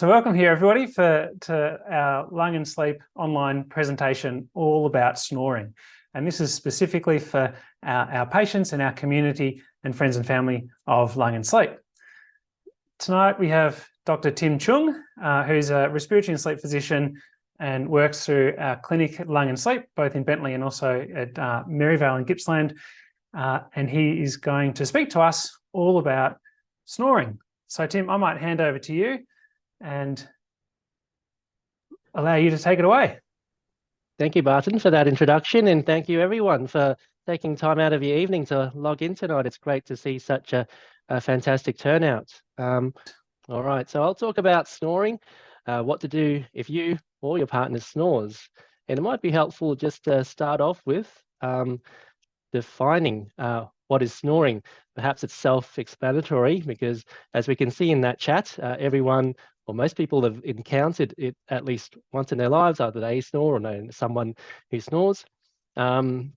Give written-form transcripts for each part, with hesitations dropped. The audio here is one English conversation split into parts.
So welcome here, everybody, to our Lung and Sleep online presentation all about snoring. And this is specifically for our patients and our community and friends and family of Lung and Sleep. Tonight we have Dr. Tim Cheung, who's a respiratory and sleep physician and works through our clinic Lung and Sleep, both in Bentley and also at Maryvale in Gippsland. And he is going to speak to us all about snoring. So Tim, I might hand over to you and allow you to take it away. Thank you, Barton, for that introduction, and thank you everyone for taking time out of your evening to log in tonight. It's great to see such a fantastic turnout. All right, so I'll talk about snoring, what to do if you or your partner snores. And it might be helpful just to start off with defining what is snoring. Perhaps it's self-explanatory because, as we can see in that chat, everyone or most people have encountered it at least once in their lives. Either they snore or know someone who snores. And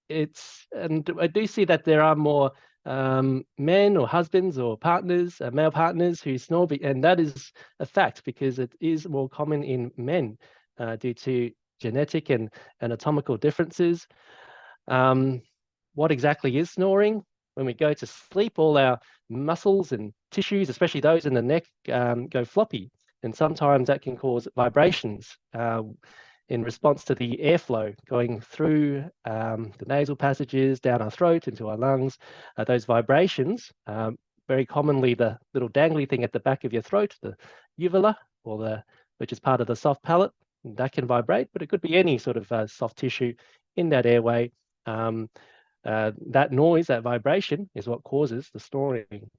I do see that there are more men or husbands or partners, male partners who snore, and that is a fact because it is more common in men due to genetic and anatomical differences. What exactly is snoring? When we go to sleep, all our muscles and tissues, especially those in the neck, go floppy. And sometimes that can cause vibrations in response to the airflow going through the nasal passages, down our throat, into our lungs. Those vibrations, very commonly the little dangly thing at the back of your throat, the uvula, which is part of the soft palate, that can vibrate, but it could be any sort of soft tissue in that airway. That noise, that vibration, is what causes the snoring.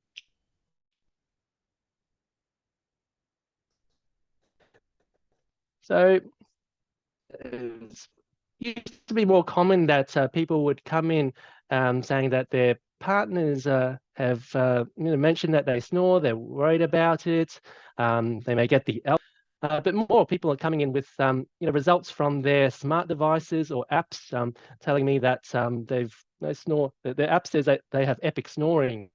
So it used to be more common that people would come in saying that their partners have mentioned that they snore, they're worried about it, they may get the but more people are coming in with results from their smart devices or apps telling me that they snore. Their app says that they have epic snoring,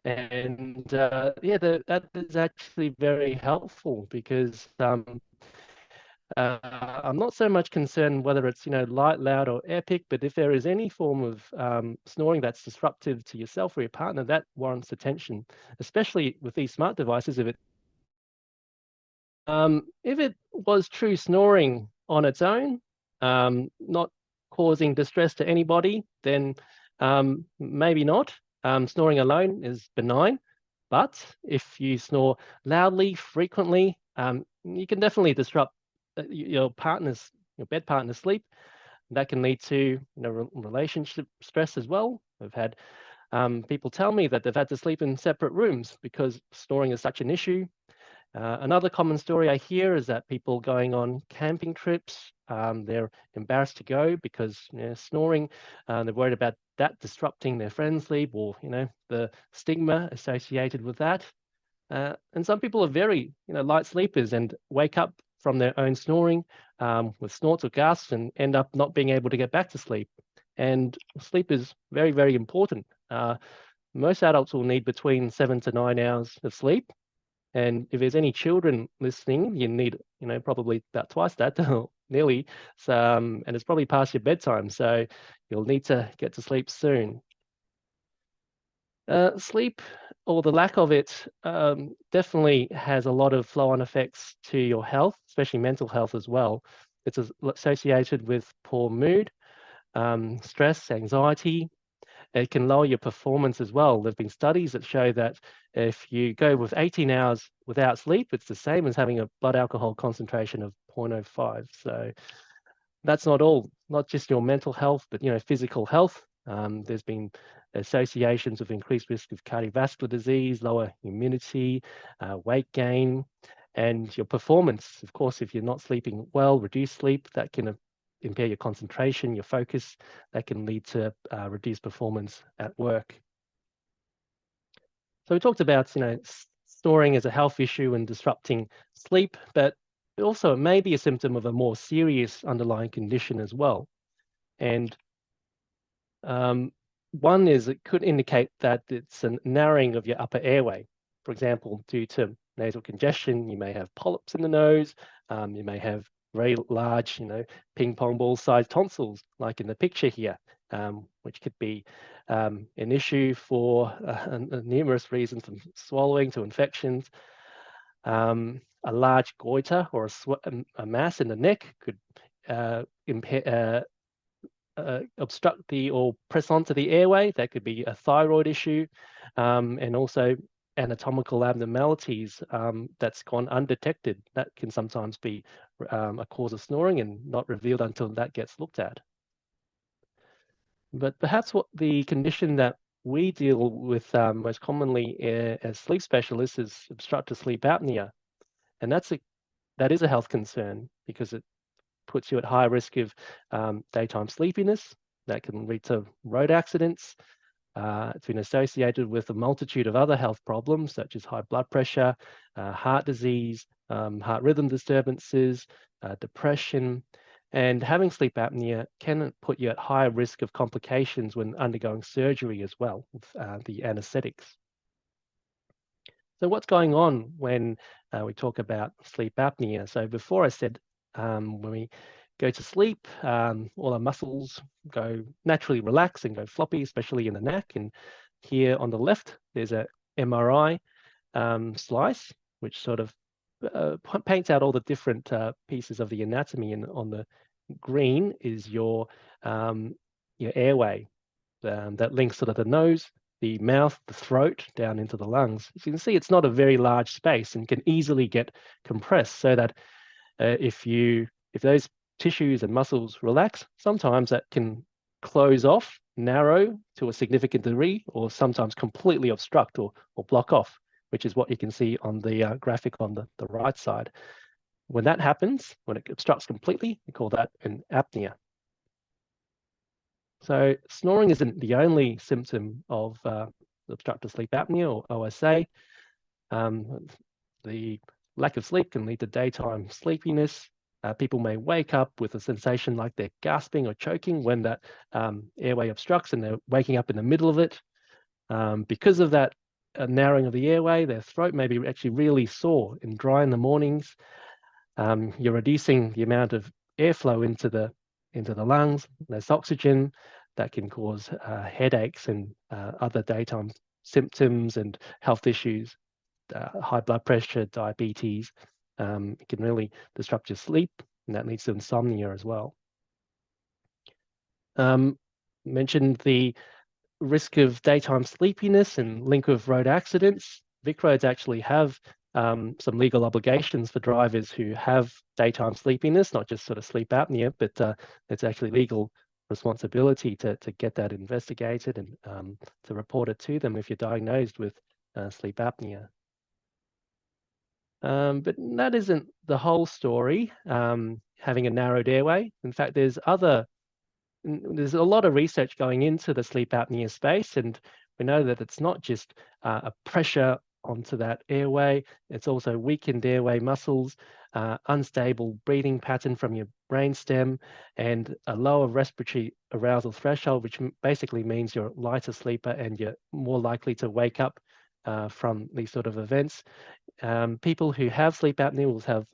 and that is actually very helpful because I'm not so much concerned whether it's light, loud, or epic, but if there is any form of snoring that's disruptive to yourself or your partner, that warrants attention, especially with these smart devices. If it was true snoring on its own, not causing distress to anybody, then maybe not. Snoring alone is benign, but if you snore loudly, frequently, you can definitely disrupt your bed partner's sleep. That can lead to relationship stress as well. I've had people tell me that they've had to sleep in separate rooms because snoring is such an issue. Another common story I hear is that people going on camping trips, they're embarrassed to go because snoring, they're worried about that disrupting their friend's sleep or the stigma associated with that. And some people are very light sleepers and wake up from their own snoring with snorts or gasps and end up not being able to get back to sleep. And sleep is very, very important. Most adults will need between 7 to 9 hours of sleep. And if there's any children listening, you need, probably about twice that, nearly. So, and it's probably past your bedtime, so you'll need to get to sleep soon. Sleep, or the lack of it, definitely has a lot of flow-on effects to your health, especially mental health as well. It's associated with poor mood, stress, anxiety. It can lower your performance as well. There have been studies that show that if you go with 18 hours without sleep, it's the same as having a blood alcohol concentration of 0.05. So that's not just your mental health, but physical health. There's been associations of increased risk of cardiovascular disease, lower immunity, weight gain, and your performance. Of course, if you're not sleeping well, reduced sleep, that can impair your concentration, your focus. That can lead to reduced performance at work. So we talked about snoring as a health issue and disrupting sleep, but also it may be a symptom of a more serious underlying condition as well. And one is it could indicate that it's a narrowing of your upper airway. For example, due to nasal congestion, you may have polyps in the nose. You may have very large, ping pong ball sized tonsils, like in the picture here, which could be an issue for numerous reasons, from swallowing to infections. A large goiter or a mass in the neck could obstruct or press onto the airway. That could be a thyroid issue, and also anatomical abnormalities that's gone undetected. That can sometimes be a cause of snoring and not revealed until that gets looked at. But perhaps what the condition that we deal with most commonly as sleep specialists is obstructive sleep apnea. And that is a health concern, because it puts you at high risk of daytime sleepiness. That can lead to road accidents. It's been associated with a multitude of other health problems, such as high blood pressure, heart disease, heart rhythm disturbances, depression. And having sleep apnea can put you at higher risk of complications when undergoing surgery as well, with the anesthetics. So what's going on when we talk about sleep apnea? So before I said, when we go to sleep, all our muscles go naturally relax and go floppy, especially in the neck. And here on the left, there's a MRI slice, which sort of paints out all the different pieces of the anatomy. And on the green is your airway that links sort of the nose, the mouth, the throat, down into the lungs. As you can see, it's not a very large space and can easily get compressed, so that if those tissues and muscles relax, sometimes that can close off, narrow to a significant degree, or sometimes completely obstruct or block off, which is what you can see on the graphic on the right side. When that happens, when it obstructs completely, we call that an apnea. So snoring isn't the only symptom of obstructive sleep apnea, or OSA. The lack of sleep can lead to daytime sleepiness. People may wake up with a sensation like they're gasping or choking when that airway obstructs, and they're waking up in the middle of it. Because of that narrowing of the airway, their throat may be actually really sore and dry in the mornings. You're reducing the amount of airflow into the lungs. Less oxygen. That can cause headaches and other daytime symptoms and health issues. High blood pressure, diabetes. It can really disrupt your sleep, and that leads to insomnia as well. Mentioned the risk of daytime sleepiness and link with road accidents. VicRoads actually have some legal obligations for drivers who have daytime sleepiness, not just sort of sleep apnea, but it's actually legal responsibility to get that investigated and to report it to them if you're diagnosed with sleep apnea. But that isn't the whole story, having a narrowed airway. In fact, there's a lot of research going into the sleep apnea space, and we know that it's not just a pressure onto that airway, it's also weakened airway muscles, unstable breathing pattern from your brainstem, and a lower respiratory arousal threshold, which basically means you're a lighter sleeper and you're more likely to wake up from these sort of events. People who have sleep apnea will have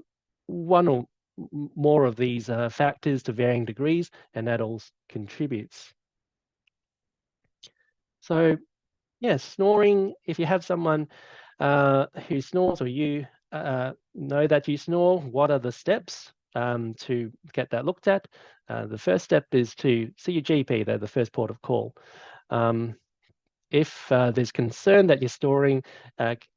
one or more of these factors to varying degrees, and that all contributes. So, yes, snoring, if you have someone who snores, or you know that you snore, what are the steps to get that looked at? The first step is to see your GP. They're the first port of call. If there's concern that your snoring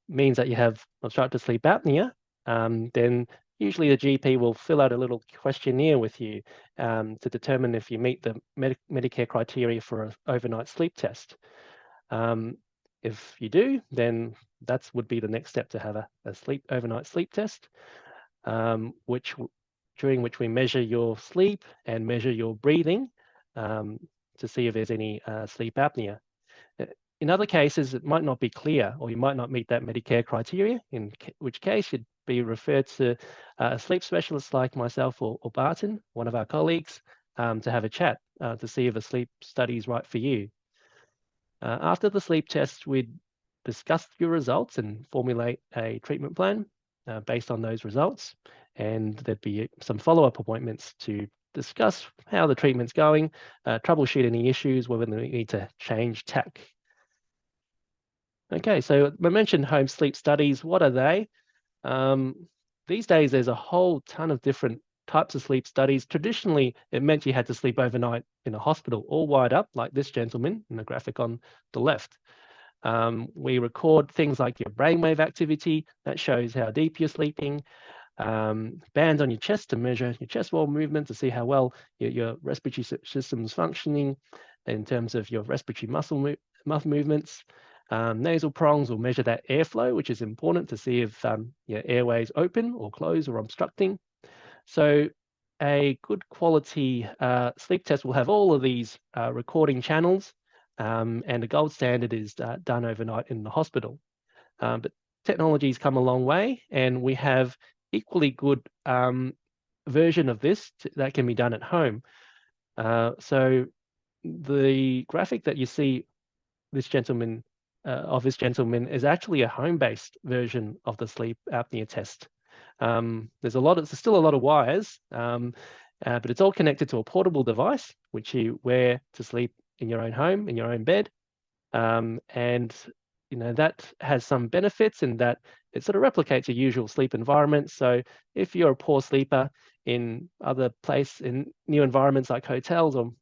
means that you have obstructive sleep apnea, then usually the GP will fill out a little questionnaire with you to determine if you meet the Medicare criteria for an overnight sleep test. If you do, then that would be the next step, to have a overnight sleep test, during which we measure your sleep and measure your breathing to see if there's any sleep apnea. In other cases, it might not be clear, or you might not meet that Medicare criteria, in which case you'd be referred to a sleep specialist like myself or Barton, one of our colleagues, to have a chat to see if a sleep study is right for you. After the sleep test, we'd discuss your results and formulate a treatment plan based on those results. And there'd be some follow-up appointments to discuss how the treatment's going, troubleshoot any issues, whether we need to change tack. Okay, so I mentioned home sleep studies. What are they? These days, there's a whole ton of different types of sleep studies. Traditionally, it meant you had to sleep overnight in a hospital, all wired up, like this gentleman in the graphic on the left. We record things like your brainwave activity. That shows how deep you're sleeping. Bands on your chest to measure your chest wall movement to see how well your respiratory system is functioning in terms of your respiratory muscle movements. Nasal prongs will measure that airflow, which is important to see if your airways open or closed or obstructing. So a good quality sleep test will have all of these recording channels, and the gold standard is done overnight in the hospital. But technology's come a long way, and we have equally good version of this that can be done at home. So the graphic that you see this gentleman is actually a home-based version of the sleep apnea test. There's still a lot of wires, but it's all connected to a portable device which you wear to sleep in your own home, in your own bed, and that has some benefits in that it sort of replicates your usual sleep environment. So if you're a poor sleeper in new environments like hotels, or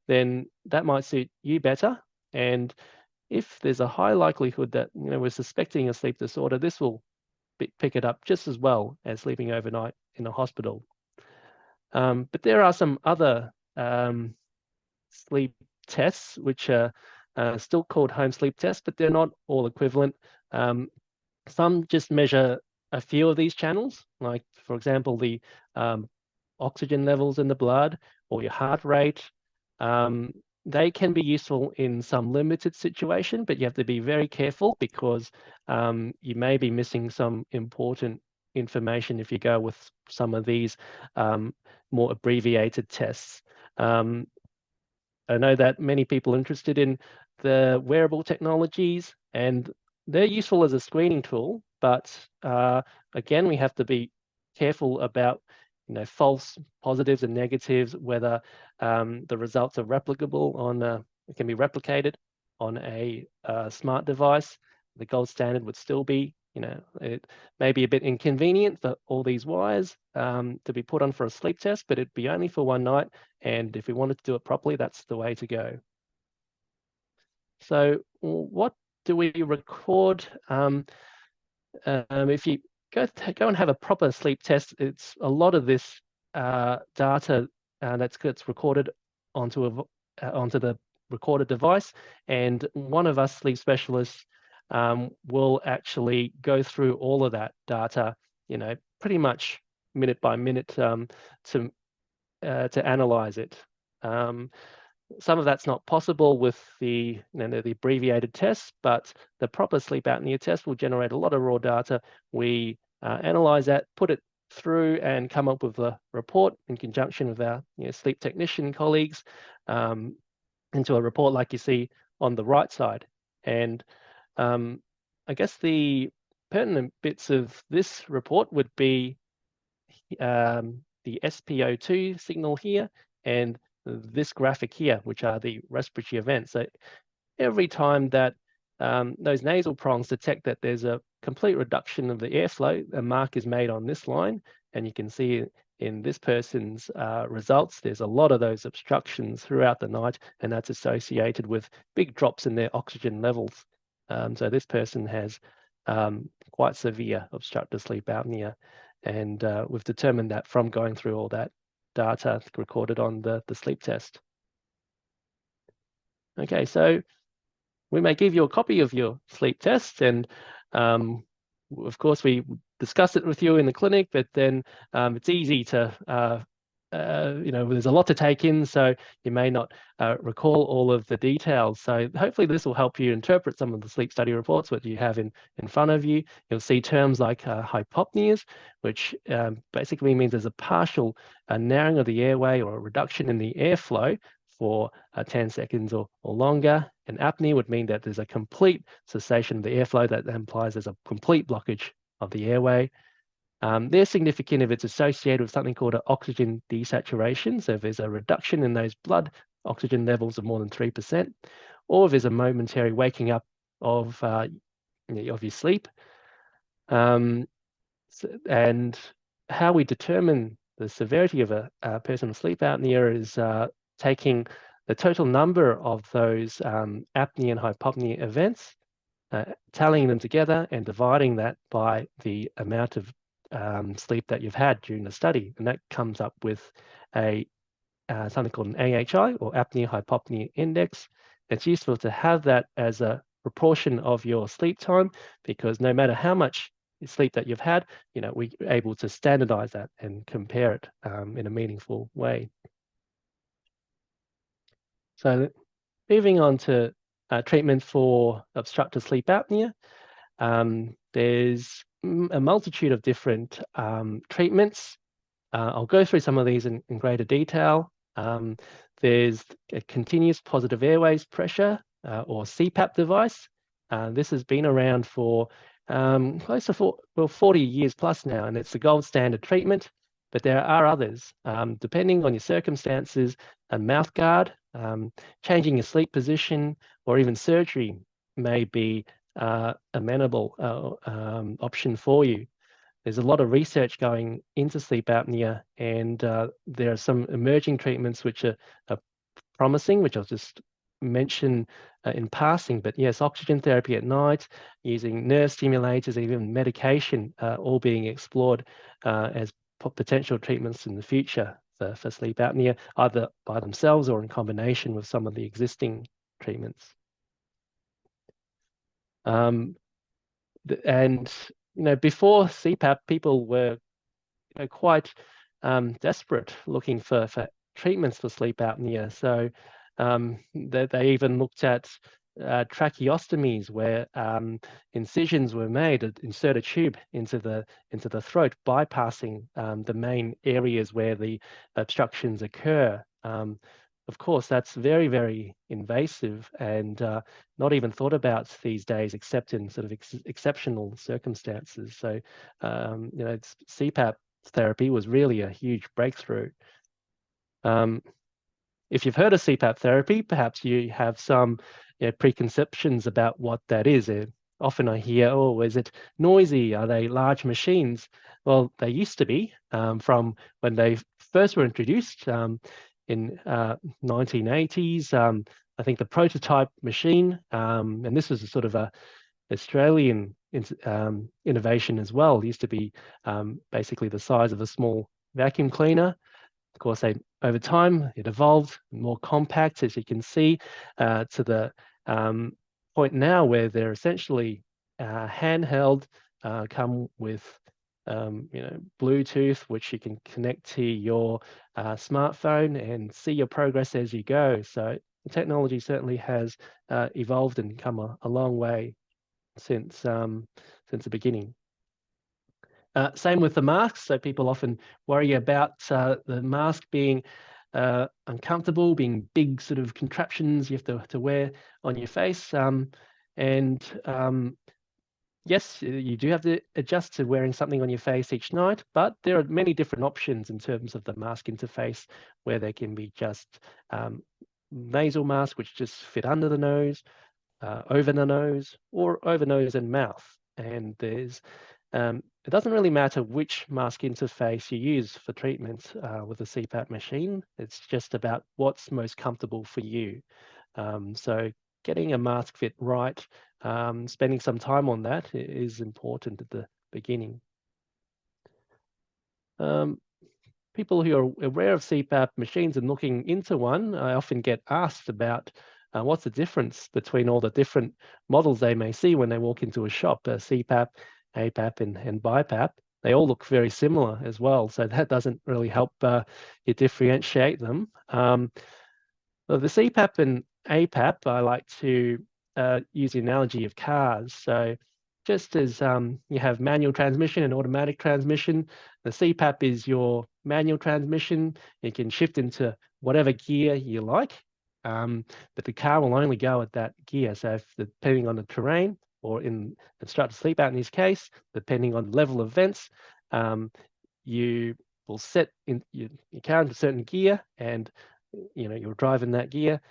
then that might suit you better. And if there's a high likelihood that we're suspecting a sleep disorder, this will pick it up just as well as sleeping overnight in a hospital. But there are some other sleep tests which are still called home sleep tests, but they're not all equivalent. Some just measure a few of these channels, like, for example, the oxygen levels in the blood or your heart rate. They can be useful in some limited situation, but you have to be very careful because you may be missing some important information if you go with some of these more abbreviated tests. I know that many people are interested in the wearable technologies, and they're useful as a screening tool, but again, we have to be careful about false positives and negatives, whether the results are replicable it can be replicated on a smart device. The gold standard would still be, it may be a bit inconvenient for all these wires to be put on for a sleep test, but it'd be only for one night. And if we wanted to do it properly, that's the way to go. So what do we record? If you go and have a proper sleep test, it's a lot of this data that gets recorded onto the recorded device, and one of us sleep specialists will actually go through all of that data, pretty much minute by minute to analyze it. Some of that's not possible with the abbreviated tests, but the proper sleep apnea test will generate a lot of raw data. We analyze that, put it through, and come up with a report in conjunction with our sleep technician colleagues into a report like you see on the right side. And I guess the pertinent bits of this report would be the SpO2 signal here and this graphic here, which are the respiratory events. So every time that those nasal prongs detect that there's a complete reduction of the airflow, a mark is made on this line, and you can see in this person's results, there's a lot of those obstructions throughout the night, and that's associated with big drops in their oxygen levels. So this person has quite severe obstructive sleep apnea, and we've determined that from going through all that data recorded on the sleep test. Okay, so we may give you a copy of your sleep test, and of course we discuss it with you in the clinic, but then it's easy to there's a lot to take in, so you may not recall all of the details. So hopefully this will help you interpret some of the sleep study reports that you have in front of you. You'll see terms like hypopneas, which basically means there's a partial narrowing of the airway or a reduction in the airflow for 10 seconds or longer. And apnea would mean that there's a complete cessation of the airflow. That implies there's a complete blockage of the airway. They're significant if it's associated with something called an oxygen desaturation. So if there's a reduction in those blood oxygen levels of more than 3%, or if there's a momentary waking up of your sleep. And how we determine the severity of a person with sleep apnea is taking the total number of those apnea and hypopnea events, tallying them together and dividing that by the amount of sleep that you've had during the study. And that comes up with something called an AHI, or apnea hypopnea index. It's useful to have that as a proportion of your sleep time, because no matter how much sleep that you've had, we're able to standardize that and compare it in a meaningful way. So moving on to treatment for obstructive sleep apnea, there's a multitude of different treatments. I'll go through some of these in greater detail. There's a continuous positive airways pressure, or CPAP device. This has been around for close to 40 years plus now, and it's the gold standard treatment. But there are others, depending on your circumstances. A mouth guard, changing your sleep position, or even surgery may be amenable option for you. There's a lot of research going into sleep apnea, and there are some emerging treatments which are promising, which I'll just mention in passing. But yes, oxygen therapy at night, using nerve stimulators, even medication, all being explored as potential treatments in the future for sleep apnea, either by themselves or in combination with some of the existing treatments. And before CPAP, people were quite desperate looking for treatments for sleep apnea. So they even looked at tracheostomies, where incisions were made to insert a tube into the throat, bypassing the main areas where the obstructions occur. Of course, that's very, very invasive and not even thought about these days, except in sort of exceptional circumstances. So, CPAP therapy was really a huge breakthrough. If you've heard of CPAP therapy, perhaps you have some preconceptions about what that is. Often I hear, oh, is it noisy? Are they large machines? Well, they used to be from when they first were introduced in 1980s. I think the prototype machine, and this was a sort of a Australian innovation as well, used to be basically the size of a small vacuum cleaner. Of course, over time, it evolved more compact, as you can see, to the point now where they're essentially handheld, come with Bluetooth, which you can connect to your smartphone and see your progress as you go. So the technology certainly has evolved and come a long way since the beginning. Same with the masks. So people often worry about the mask being uncomfortable, being big sort of contraptions you have to wear on your face. Yes, you do have to adjust to wearing something on your face each night, but there are many different options in terms of the mask interface, where they can be just nasal masks, which just fit under the nose, over the nose, or over nose and mouth. And there's it doesn't really matter which mask interface you use for treatment with a CPAP machine. It's just about what's most comfortable for you. So getting a mask fit right, spending some time on that is important at the beginning. People who are aware of CPAP machines and looking into one, I often get asked about what's the difference between all the different models they may see when they walk into a shop, CPAP, APAP, and BiPAP. They all look very similar as well, so that doesn't really help you differentiate them. The CPAP and APAP, I like to use the analogy of cars. So just as you have manual transmission and automatic transmission, the CPAP is your manual transmission. You can shift into whatever gear you like, but the car will only go at that gear. So if depending on the terrain, or in obstructive sleep apnea's case, depending on the level of vents, you will set in your car into a certain gear, and you'll drive in that gear.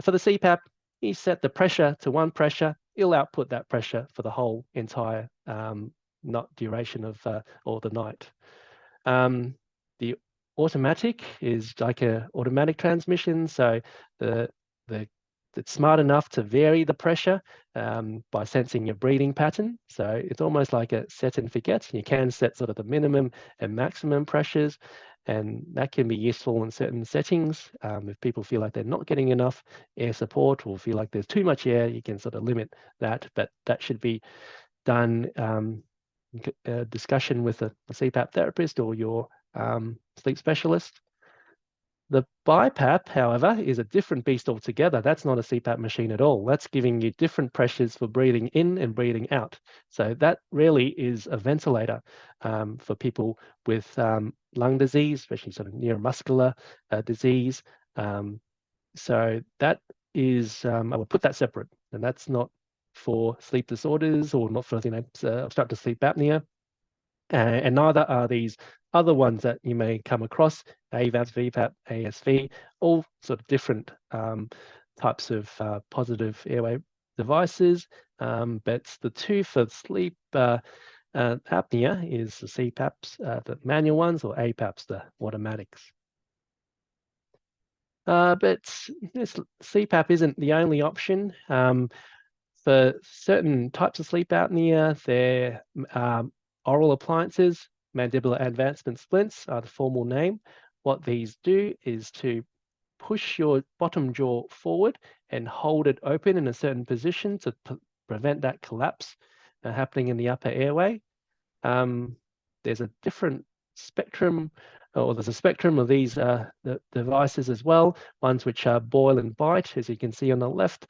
For the CPAP, you set the pressure to one pressure, it'll output that pressure for the whole entire not duration of or the night. The automatic is like a automatic transmission, so it's smart enough to vary the pressure by sensing your breathing pattern. So it's almost like a set and forget. You can set sort of the minimum and maximum pressures, and that can be useful in certain settings. If people feel like they're not getting enough air support or feel like there's too much air, you can sort of limit that, but that should be done discussion with a CPAP therapist or your sleep specialist. The BiPAP, however, is a different beast altogether. That's not a CPAP machine at all. That's giving you different pressures for breathing in and breathing out. So that really is a ventilator for people with lung disease, especially sort of neuromuscular disease. So that is, I would put that separate, and that's not for sleep disorders or not for obstructive sleep apnea. And neither are these other ones that you may come across, AVAP, VPAP, ASV, all sort of different types of positive airway devices. But the two for sleep apnea is the CPAPs, the manual ones, or APAPs, the automatics. But this CPAP isn't the only option. For certain types of sleep apnea, they're oral appliances. Mandibular advancement splints are the formal name. What these do is to push your bottom jaw forward and hold it open in a certain position to prevent that collapse happening in the upper airway. There's a different spectrum, or there's a spectrum of these the devices as well, ones which are boil and bite, as you can see on the left.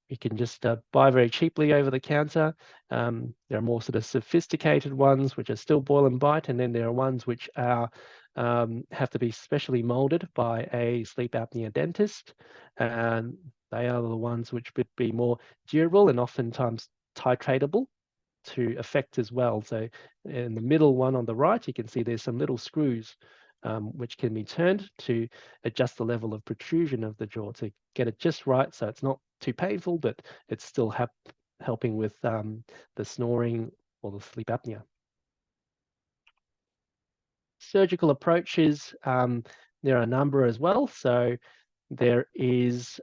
You can just buy very cheaply over the counter. There are more sort of sophisticated ones which are still boil and bite, and then there are ones which are have to be specially molded by a sleep apnea dentist, and they are the ones which would be more durable and oftentimes titratable to effect as well. So in the middle one on the right, you can see there's some little screws which can be turned to adjust the level of protrusion of the jaw to get it just right, so it's not too painful, but it's still helping with the snoring or the sleep apnea. Surgical approaches, there are a number as well. So there is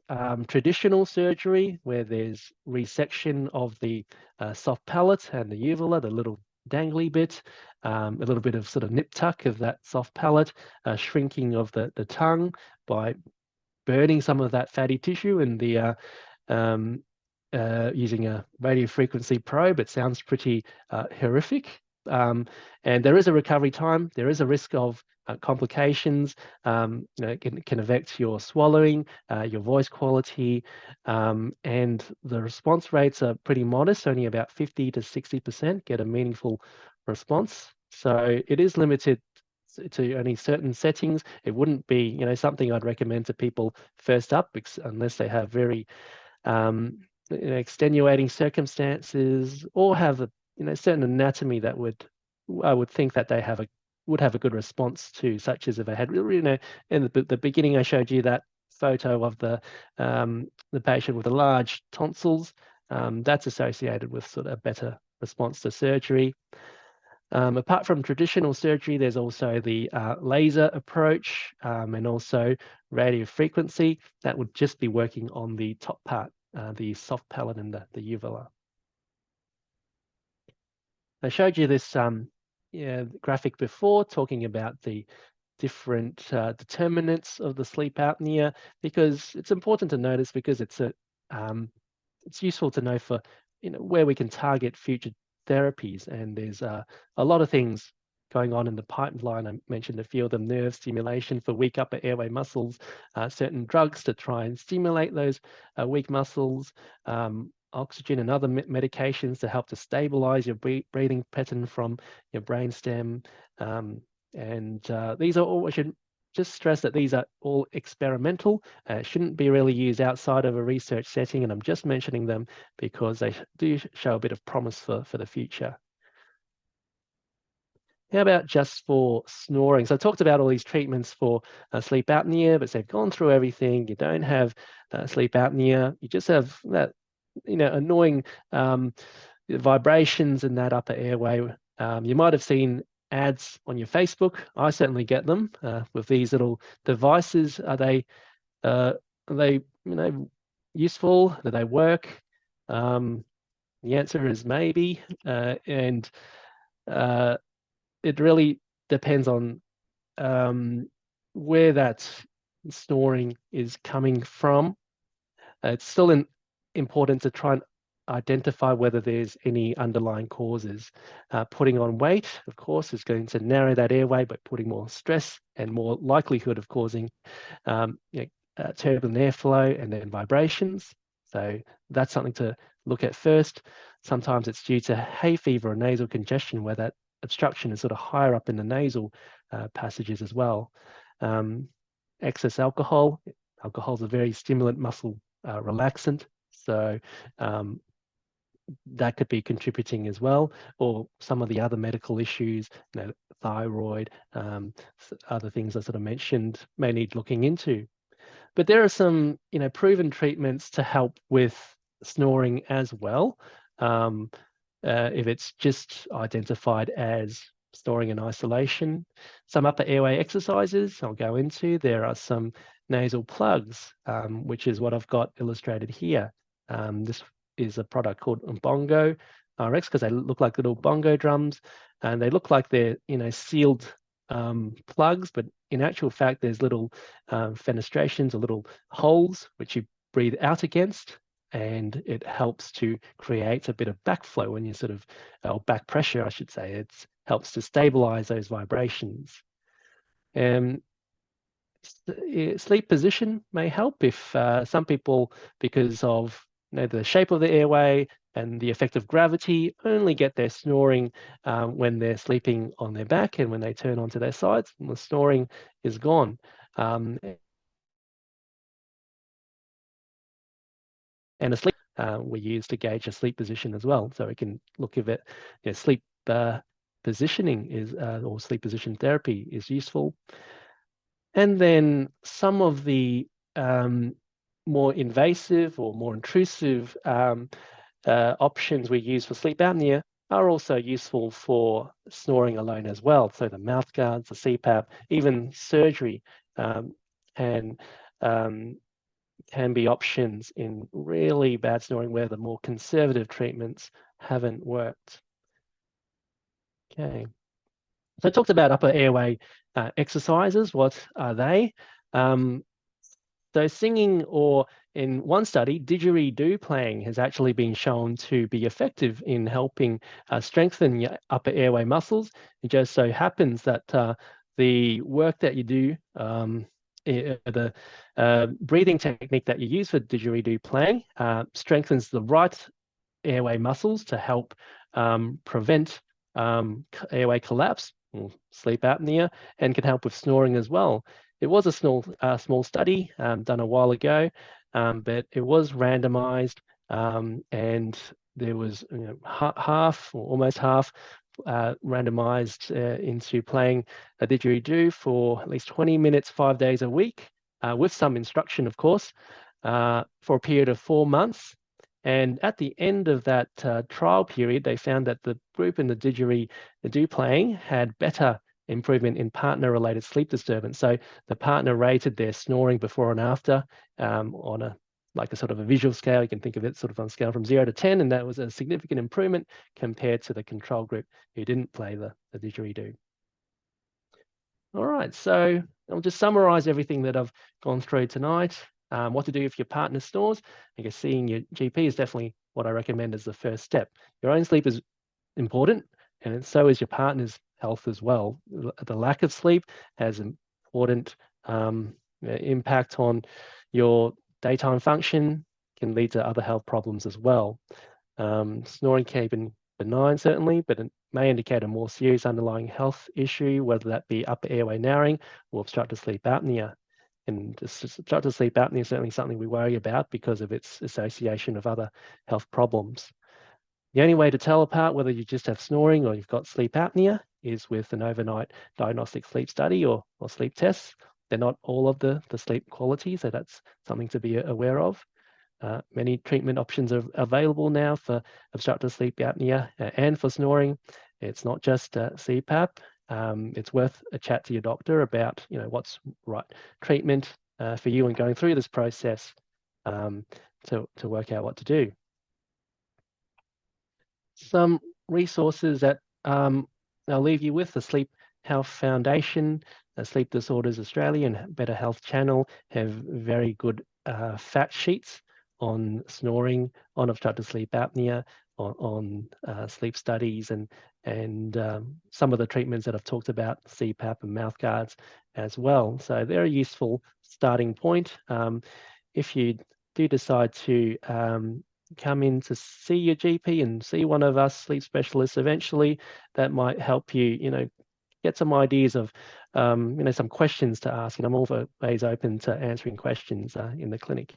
traditional surgery where there's resection of the soft palate and the uvula, the little dangly bit, a little bit of sort of nip tuck of that soft palate, shrinking of the tongue by burning some of that fatty tissue in the using a radio frequency probe. It sounds pretty horrific. And there is a recovery time. There is a risk of complications. It can affect your swallowing, your voice quality, and the response rates are pretty modest. Only about 50 to 60% get a meaningful response. So it is limited to only certain settings. It wouldn't be, something I'd recommend to people first up, unless they have very extenuating circumstances or have a certain anatomy that I would think that they would have a good response to, such as if I had in the beginning I showed you that photo of the patient with the large tonsils. That's associated with sort of a better response to surgery. Apart from traditional surgery, there's also the laser approach and also radio frequency that would just be working on the top part, the soft palate and the uvula. I showed you this graphic before, talking about the different determinants of the sleep apnea, because it's important to notice, because it's useful to know for where we can target future therapies. And there's a lot of things going on in the pipeline. I mentioned a few of them: nerve stimulation for weak upper airway muscles, certain drugs to try and stimulate those weak muscles, oxygen and other medications to help to stabilize your breathing pattern from your brainstem. And these are all, I should just stress that these are all experimental. Shouldn't be really used outside of a research setting, and I'm just mentioning them because they do show a bit of promise for the future. How about just for snoring? So I talked about all these treatments for sleep apnea, but they've gone through everything. You don't have sleep apnea. You just have that, annoying vibrations in that upper airway. You might have seen ads on your Facebook. I certainly get them with these little devices. Are they useful? Do they work? The answer is maybe, and it really depends on where that snoring is coming from. It's still important to try and identify whether there's any underlying causes. Putting on weight, of course, is going to narrow that airway, but putting more stress and more likelihood of causing turbulent airflow and then vibrations. So that's something to look at first. Sometimes it's due to hay fever or nasal congestion, where that obstruction is sort of higher up in the nasal passages as well. Excess alcohol. Alcohol is a very stimulant muscle relaxant, so that could be contributing as well, or some of the other medical issues, thyroid, other things I sort of mentioned may need looking into. But there are some, proven treatments to help with snoring as well. If it's just identified as snoring in isolation. Some upper airway exercises I'll go into. There are some nasal plugs, which is what I've got illustrated here. This is a product called Bongo RX because they look like little bongo drums, and they look like they're sealed plugs, but in actual fact there's little fenestrations or little holes which you breathe out against, and it helps to create a bit of backflow when you or back pressure, I should say. It helps to stabilize those vibrations. Sleep position may help if some people, because of the shape of the airway and the effect of gravity, only get their snoring when they're sleeping on their back, and when they turn onto their sides, the snoring is gone. And a sleep we use to gauge a sleep position as well. So we can look at it. Sleep positioning is, or sleep position therapy is useful. And then some of the more invasive or more intrusive options we use for sleep apnea are also useful for snoring alone as well. So the mouth guards, the CPAP, even surgery can be options in really bad snoring where the more conservative treatments haven't worked. Okay. So I talked about upper airway exercises. What are they? So singing, or in one study, didgeridoo playing has actually been shown to be effective in helping strengthen your upper airway muscles. It just so happens that the work that you do, the breathing technique that you use for didgeridoo playing strengthens the right airway muscles to help prevent airway collapse or sleep apnea, and can help with snoring as well. It was a small study done a while ago, but it was randomized, and there was half or almost half randomized into playing a didgeridoo for at least 20 minutes, 5 days a week, with some instruction, of course, for a period of 4 months. And at the end of that trial period, they found that the group in the didgeridoo playing had better improvement in partner-related sleep disturbance. So the partner rated their snoring before and after on a sort of a visual scale. You can think of it sort of on a scale from 0 to 10, and that was a significant improvement compared to the control group who didn't play the didgeridoo. All right, so I'll just summarize everything that I've gone through tonight. What to do if your partner snores. I guess seeing your GP is definitely what I recommend as the first step. Your own sleep is important, and so is your partner's health as well. The lack of sleep has important impact on your daytime function, can lead to other health problems as well. Snoring can be benign, certainly, but may indicate a more serious underlying health issue, whether that be upper airway narrowing or obstructive sleep apnea. And obstructive sleep apnea is certainly something we worry about because of its association with other health problems. The only way to tell apart whether you just have snoring or you've got sleep apnea is with an overnight diagnostic sleep study or sleep tests. They're not all of the sleep quality, so that's something to be aware of. Many treatment options are available now for obstructive sleep apnea and for snoring. It's not just CPAP. It's worth a chat to your doctor about, what's right treatment for you and going through this process to work out what to do. Some resources that I'll leave you with: the Sleep Health Foundation, Sleep Disorders Australia, and Better Health Channel have very good fact sheets on snoring, on obstructive sleep apnea, on sleep studies, and some of the treatments that I've talked about, CPAP and mouth guards as well. So they're a useful starting point. If you do decide to come in to see your GP and see one of us sleep specialists eventually, that might help you, get some ideas of, some questions to ask. And I'm always open to answering questions in the clinic.